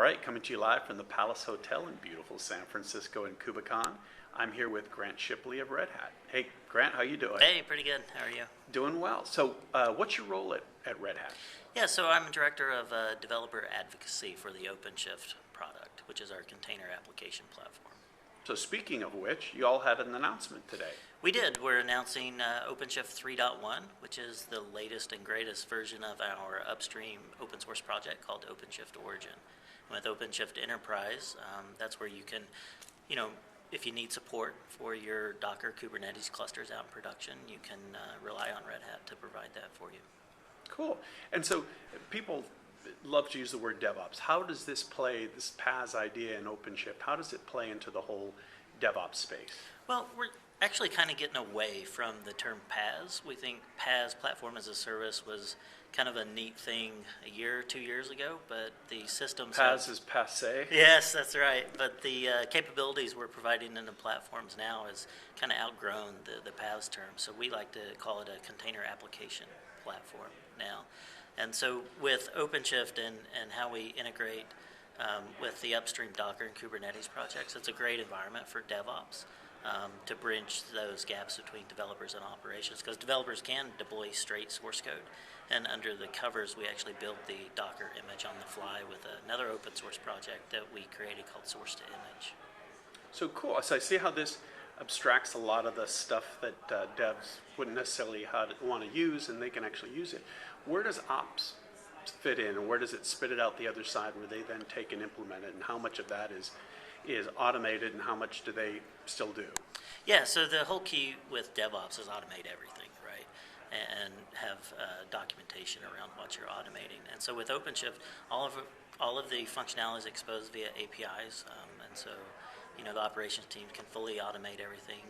right, coming to you live from the Palace Hotel in beautiful San Francisco in Kubecon. I'm here with Grant Shipley of RedHat. Hey, Grant, how you doing? Hey, pretty good. How are you? Doing well. So, what's your role at RedHat? Yeah, so I'm director of developer advocacy for the OpenShift product, which is our container application platform. So, speaking of which, you all had an announcement today. We did. We're announcing OpenShift 3.1, which is the latest and greatest version of our upstream open source project called OpenShift Origin. And with OpenShift Enterprise, that's where you can, if you need support for your Docker Kubernetes clusters out in production, you can rely on RedHat to provide that for you. Cool. And so people love to use the word DevOps. How does this play, this PaaS idea in OpenShift, how does it play into the whole DevOps space? Well, we're actually kind of getting away from the term PaaS. We think PaaS, Platform as a Service, was kind of a neat thing a year or 2 years ago, but the systems... PaaS is passé? Yes, that's right. But the capabilities we're providing in the platforms now has kind of outgrown the PaaS term. So we like to call it a container application platform now. And so with OpenShift and how we integrate with the upstream Docker and Kubernetes projects, it's a great environment for DevOps to bridge those gaps between developers and operations, because developers can deploy straight source code, and under the covers we actually built the Docker image on the fly with another open source project that we created called Source to Image. So cool. So I see how this abstracts a lot of the stuff that devs wouldn't necessarily want to use, and they can actually use it. Where does ops fit in, and where does it spit it out the other side where they then take and implement it, and how much of that is automated and how much do they still do? Yeah, so the whole key with DevOps is automate everything, right? And have documentation around what you're automating. And so with OpenShift, all of the functionality is exposed via APIs, and so the operations team can fully automate everything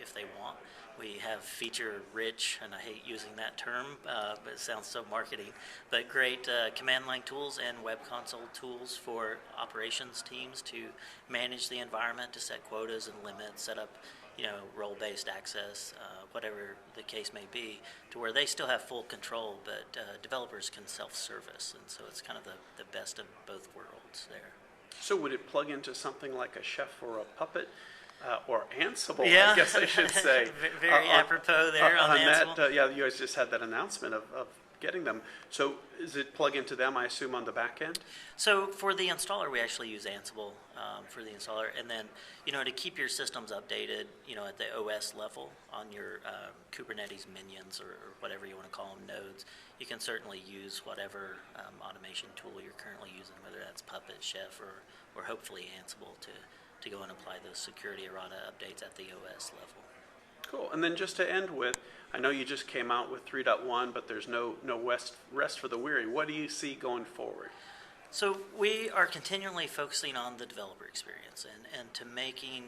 if they want. We have feature-rich, and I hate using that term, but it sounds so marketing, but great command line tools and web console tools for operations teams to manage the environment, to set quotas and limits, set up role-based access, whatever the case may be, to where they still have full control, but developers can self-service, and so it's kind of the best of both worlds there. So would it plug into something like a Chef or a Puppet? Or Ansible, yeah. I guess I should say. Very apropos there on Ansible. That, you guys just had that announcement of getting them. So is it plug into them, I assume, on the back end? So for the installer, we actually use Ansible for the installer. And then, to keep your systems updated, at the OS level on your Kubernetes minions or whatever you want to call them, nodes, you can certainly use whatever automation tool you're currently using, whether that's Puppet, Chef, or hopefully Ansible to go and apply those security errata updates at the OS level. Cool. And then just to end with, I know you just came out with 3.1, but there's no rest for the weary. What do you see going forward? So we are continually focusing on the developer experience and to making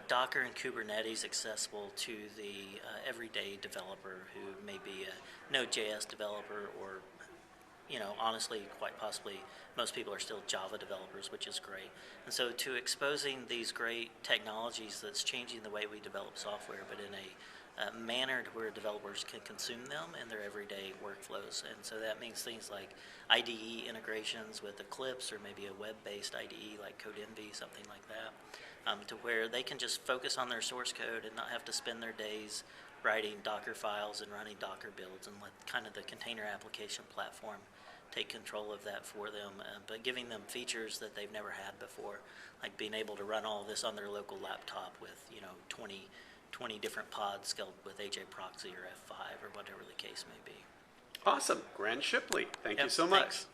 Docker and Kubernetes accessible to the everyday developer who may be a Node.js developer or honestly, quite possibly, most people are still Java developers, which is great. And so to exposing these great technologies that's changing the way we develop software, but in a manner where developers can consume them in their everyday workflows. And so that means things like IDE integrations with Eclipse or maybe a web-based IDE like CodeEnvy, something like that, to where they can just focus on their source code and not have to spend their days writing Docker files and running Docker builds, and let kind of the container application platform take control of that for them, but giving them features that they've never had before, like being able to run all of this on their local laptop with 20 different pods scaled with AJ Proxy or F5 or whatever the case may be. Awesome. Grant Shipley, thank you so much. Thanks.